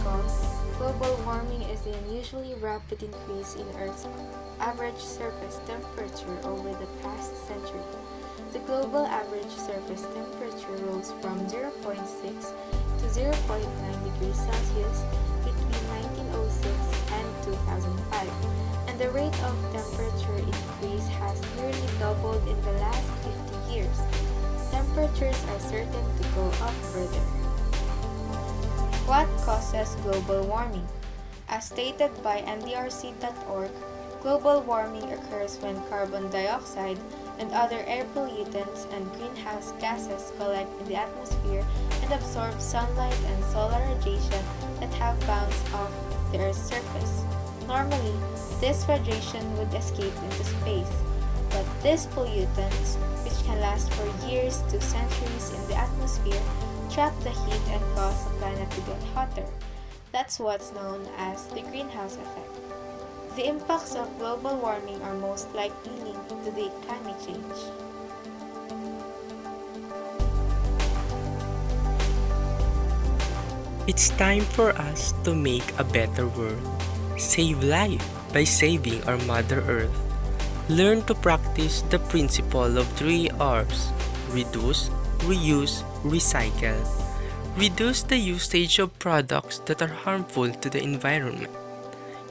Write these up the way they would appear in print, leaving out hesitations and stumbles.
above, global warming is the unusually rapid increase in Earth's average surface temperature over the past century. The global average surface temperature rose from 0.6 to 0.9 degrees Celsius between 1906 and 2005, and the rate of temperature increase has nearly doubled in the last 50 years. Temperatures are certain to go up further. What causes global warming? As stated by ndrc.org, global warming occurs when carbon dioxide and other air pollutants and greenhouse gases collect in the atmosphere and absorb sunlight and solar radiation that have bounced off the Earth's surface. Normally, this radiation would escape into space, but these pollutants, which can last for years to centuries in the atmosphere, trap the heat and cause the planet to get hotter. That's what's known as the greenhouse effect. The impacts of global warming are most likely linked to the climate change. It's time for us to make a better world. Save life by saving our Mother Earth. Learn to practice the principle of 3 R's: reduce, reuse, recycle. Reduce the usage of products that are harmful to the environment.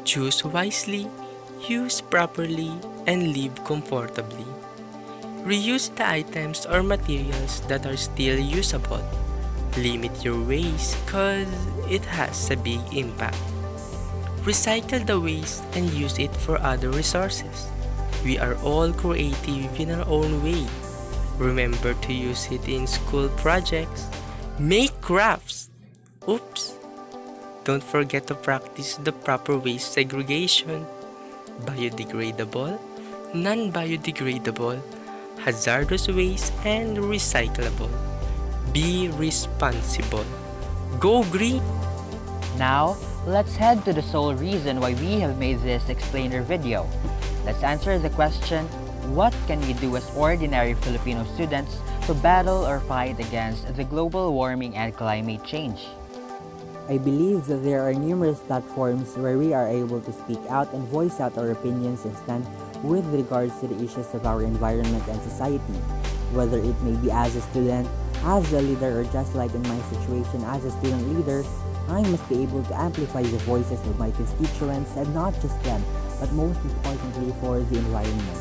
Choose wisely, use properly, and live comfortably. Reuse the items or materials that are still usable. Limit your waste cause it has a big impact. Recycle the waste and use it for other resources. We are all creative in our own way. Remember to use it in school projects. Make crafts. Oops! Don't forget to practice the proper waste segregation. Biodegradable, non-biodegradable, hazardous waste, and recyclable. Be responsible. Go green! Now, let's head to the sole reason why we have made this explainer video. Let's answer the question, what can we do as ordinary Filipino students to battle or fight against the global warming and climate change? I believe that there are numerous platforms where we are able to speak out and voice out our opinions and stand with regards to the issues of our environment and society. Whether it may be as a student, as a leader, or just like in my situation as a student leader, I must be able to amplify the voices of my constituents, and not just them, but most importantly for the environment.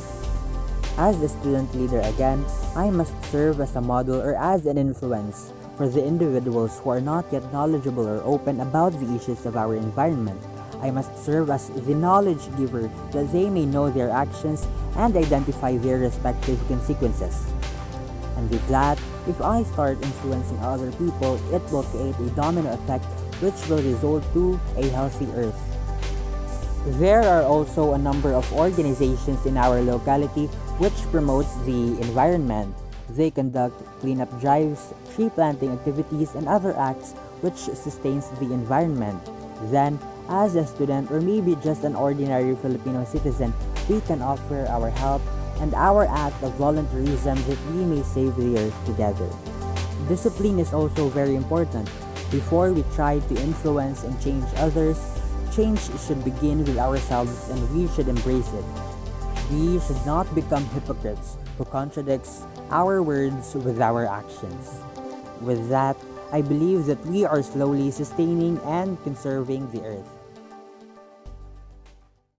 As a student leader again, I must serve as a model or as an influence for the individuals who are not yet knowledgeable or open about the issues of our environment. I must serve as the knowledge giver that they may know their actions and identify their respective consequences. And with that, if I start influencing other people, it will create a domino effect which will result to a healthy earth. There are also a number of organizations in our locality which promotes the environment. They conduct cleanup drives, tree planting activities, and other acts which sustains the environment. Then, as a student or maybe just an ordinary Filipino citizen, we can offer our help and our act of volunteerism that we may save the earth together. Discipline is also very important. Before we try to influence and change others, change should begin with ourselves and we should embrace it. We should not become hypocrites who contradicts our words with our actions. With that, I believe that we are slowly sustaining and conserving the earth.